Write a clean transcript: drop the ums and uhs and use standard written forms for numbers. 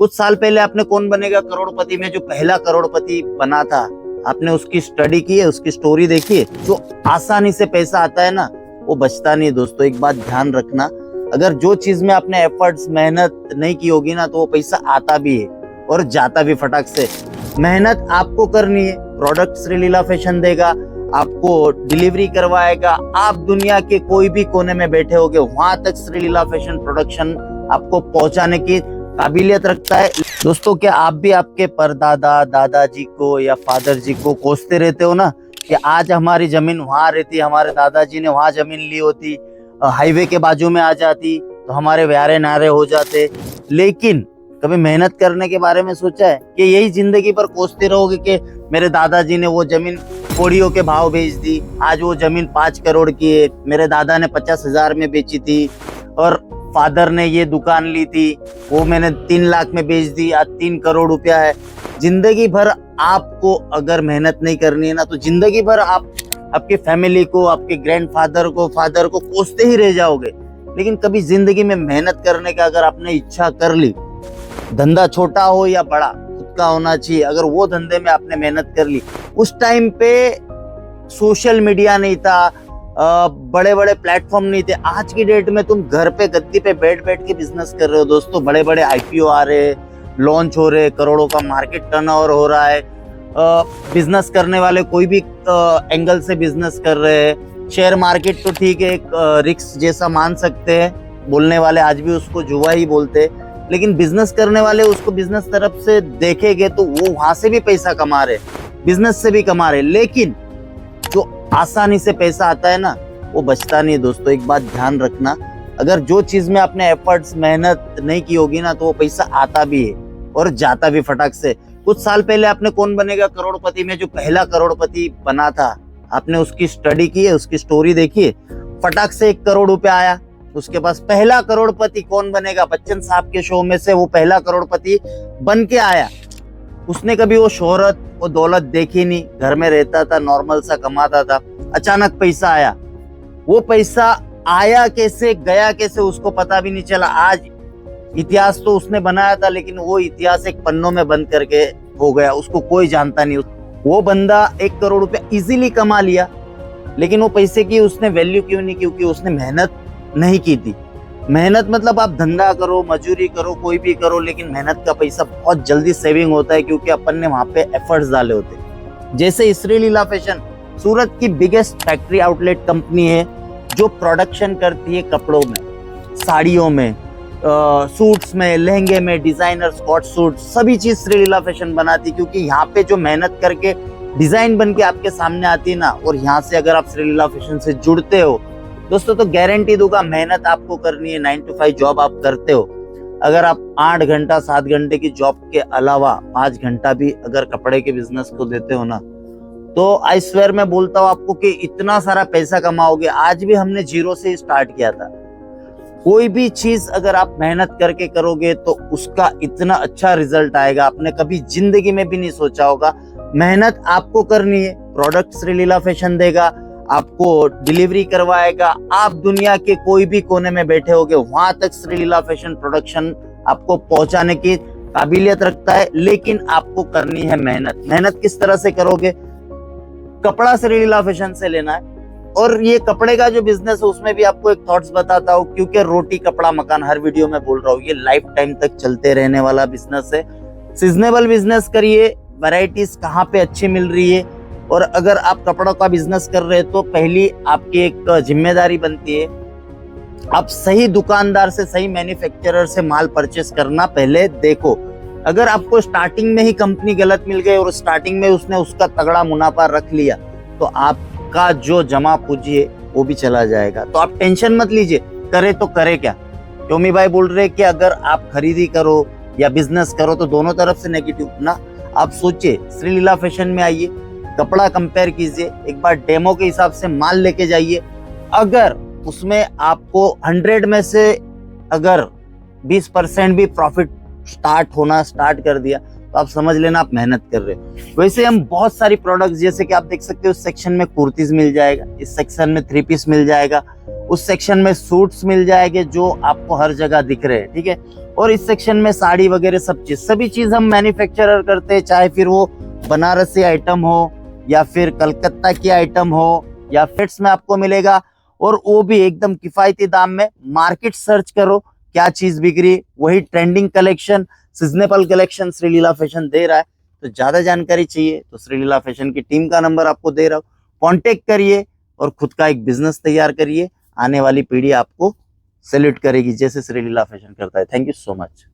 कुछ साल पहले आपने कौन बनेगा करोड़पति में जो पहला करोड़पति बना था, आपने उसकी स्टडी की है, उसकी स्टोरी देखी है। जो आसानी से पैसा आता है ना, वो बचता नहीं है दोस्तों। एक बात ध्यान रखना, अगर जो चीज में आपने एफर्ट्स मेहनत नहीं की होगी ना, तो वो पैसा आता भी है और जाता भी फटाक से। मेहनत आपको करनी है। प्रोडक्ट श्रीलीला फैशन देगा, आपको डिलीवरी करवाएगा। आप दुनिया के कोई भी कोने में बैठे होगे, वहां तक श्रीलीला फैशन प्रोडक्शन आपको पहुंचाने की काबिलियत रखता है। दोस्तों, क्या आप भी आपके परदादा दादाजी को या फादर जी को कोसते रहते हो ना कि आज हमारी जमीन वहां रहती, हमारे दादाजी ने वहां जमीन ली होती, हाईवे के बाजू में आ जाती तो हमारे व्यारे नारे हो जाते। लेकिन कभी मेहनत करने के बारे में सोचा है कि यही जिंदगी पर कोसते रहोगे कि मेरे दादाजी ने वो जमीन कोड़ियों के भाव बेच दी, आज वो जमीन 5 करोड़ की है, मेरे दादा ने 50,000 में बेची थी, और फादर ने ये दुकान ली थी, वो मैंने 3 लाख में बेच दी, आज 3 करोड़ रुपया है। जिंदगी भर आपको अगर मेहनत नहीं करनी है ना, तो जिंदगी भर आप आपके फैमिली को, आपके ग्रैंडफादर को, फादर को कोसते ही रह जाओगे। लेकिन कभी जिंदगी में मेहनत करने का अगर आपने इच्छा कर ली, धंधा छोटा हो या बड़ा, खुद का होना चाहिए। अगर वो धंधे में आपने मेहनत कर ली, उस टाइम पे सोशल मीडिया नहीं था, बड़े बड़े प्लेटफॉर्म नहीं थे। आज की डेट में तुम घर पे गद्दी पे बैठ बैठ के बिजनेस कर रहे हो दोस्तों। बड़े बड़े आईपीओ आ रहे, लॉन्च हो रहे, करोड़ों का मार्केट टर्नओवर हो रहा है। बिजनेस करने वाले कोई भी एंगल से बिजनेस कर रहे हैं। शेयर मार्केट तो ठीक है, एक रिस्क जैसा मान सकते हैं, बोलने वाले आज भी उसको जुआ ही बोलते हैं, लेकिन बिजनेस करने वाले उसको बिजनेस तरफ से देखेंगे तो वो वहां से भी पैसा कमा रहे, बिजनेस से भी कमा रहे। लेकिन जो आसानी से पैसा आता है ना, वो बचता नहीं है दोस्तों। एक बात ध्यान रखना, अगर जो चीज में आपने एफर्ट्स मेहनत नहीं की होगी ना, तो वो पैसा आता भी है और जाता भी फटाक से। कुछ साल पहले आपने कौन बनेगा करोड़पति में जो पहला करोड़पति बना था, आपने उसकी स्टडी की है, उसकी स्टोरी देखी है। फटाक से 1 करोड़ रुपया आया उसके पास। पहला करोड़पति कौन बनेगा, बच्चन साहब के शो में से वो पहला करोड़पति बन के आया। उसने कभी वो शोहरत, वो दौलत देखी नहीं, घर में रहता था, नॉर्मल सा कमाता था। अचानक पैसा आया, वो पैसा आया कैसे, गया कैसे, उसको पता भी नहीं चला। आज इतिहास तो उसने बनाया था, लेकिन वो इतिहास एक पन्नों में बंद करके हो गया, उसको कोई जानता नहीं। वो बंदा 1 करोड़ रुपया इजीली कमा लिया, लेकिन वो पैसे की उसने वैल्यू क्यों नहीं, क्योंकि उसने मेहनत नहीं की थी। मेहनत मतलब आप धंधा करो, मजूरी करो, कोई भी करो, लेकिन मेहनत का पैसा बहुत जल्दी सेविंग होता है, क्योंकि अपन ने वहां पे एफर्ट्स डाले होते हैं। जैसे श्रीलीला फैशन सूरत की बिगेस्ट फैक्ट्री आउटलेट कंपनी है, जो प्रोडक्शन करती है कपड़ों में, साड़ियों में, सूट्स में, लहंगे में, डिजाइनर स्कॉट सूट, सभी चीज श्रीलीला फैशन बनाती है। क्योंकि यहाँ पे जो मेहनत करके डिजाइन बन के आपके सामने आती है ना, और यहाँ से अगर आप श्रीलीला फैशन से जुड़ते हो दोस्तों, तो गारंटी दूंगा, मेहनत आपको करनी है। 9 to 5 जॉब आप करते हो, अगर आप 8 घंटा 7 घंटे की जॉब के अलावा 5 घंटा भी अगर कपड़े के बिजनेस को देते हो ना, तो आई स्वेयर मैं बोलता हूँ आपको कि इतना सारा पैसा कमाओगे। आज भी हमने जीरो से स्टार्ट किया था। कोई भी चीज अगर आप मेहनत करके करोगे तो उसका इतना अच्छा रिजल्ट आएगा, आपने कभी जिंदगी में भी नहीं सोचा होगा। मेहनत आपको करनी है। प्रोडक्ट श्रीलीला फैशन देगा, आपको डिलीवरी करवाएगा। आप दुनिया के कोई भी कोने में बैठे होगे, वहां तक श्रीलीला फैशन प्रोडक्शन आपको पहुंचाने की काबिलियत रखता है। लेकिन आपको करनी है मेहनत। मेहनत किस तरह से करोगे, कपड़ा श्रीलीला फैशन से लेना है। और ये कपड़े का जो बिजनेस है, उसमें भी आपको एक थॉट्स बताता हूँ, क्योंकि रोटी कपड़ा मकान हर वीडियो में बोल रहा हूँ, ये लाइफ टाइम तक चलते रहने वाला बिजनेस है। सीजनेबल बिजनेस करिए, वैरायटीज कहाँ पे अच्छी मिल रही है। और अगर आप कपड़ों का बिजनेस कर रहे हैं, तो पहली आपकी एक जिम्मेदारी बनती है, आप सही दुकानदार से, सही मैन्युफैक्चरर से माल परचेस करना पहले देखो। अगर आपको स्टार्टिंग में ही कंपनी गलत मिल गई और स्टार्टिंग में उसने उसका तगड़ा मुनाफा रख लिया, तो आपका जो जमा पूंजी है वो भी चला जाएगा। तो आप टेंशन मत लीजिए, करे तो करे क्या। टोमी भाई बोल रहे हैं कि अगर आप खरीदी करो या बिजनेस करो तो दोनों तरफ से नेगेटिव ना। आप सोचिए, श्रीलीला फैशन में आइए, कपड़ा कंपेयर कीजिए, एक बार डेमो के हिसाब से माल लेके जाइए। अगर उसमें आपको 100 में से अगर 20% भी प्रॉफिट होना स्टार्ट कर दिया, तो आप समझ लेना आप मेहनत कर रहे हो। वैसे हम बहुत सारी प्रोडक्ट्स, जैसे कि आप देख सकते हो, उस सेक्शन में कुर्तीज मिल जाएगा, इस सेक्शन में 3 पीस मिल जाएगा, उस सेक्शन में सूट्स मिल जाएंगे जो आपको हर जगह दिख रहे हैं, ठीक है। और इस सेक्शन में साड़ी वगैरह सब चीज, सभी चीज हम मैन्युफैक्चरर करते हैं, चाहे फिर वो बनारसी आइटम हो या फिर कलकत्ता की आइटम हो या फिट्स में आपको मिलेगा, और वो भी एकदम किफायती दाम में। मार्केट सर्च करो क्या चीज बिक रही, वही trending collection, seasonable collection Sreeleela fashion दे रहा है। तो ज्यादा जानकारी चाहिए तो श्रीलीला फैशन की टीम का नंबर आपको दे रहा हूँ, कांटेक्ट करिए और खुद का एक बिजनेस तैयार करिए। आने वाली पीढ़ी आपको सैल्यूट करेगी जैसे श्रीलीला फैशन करता है। Thank you so much.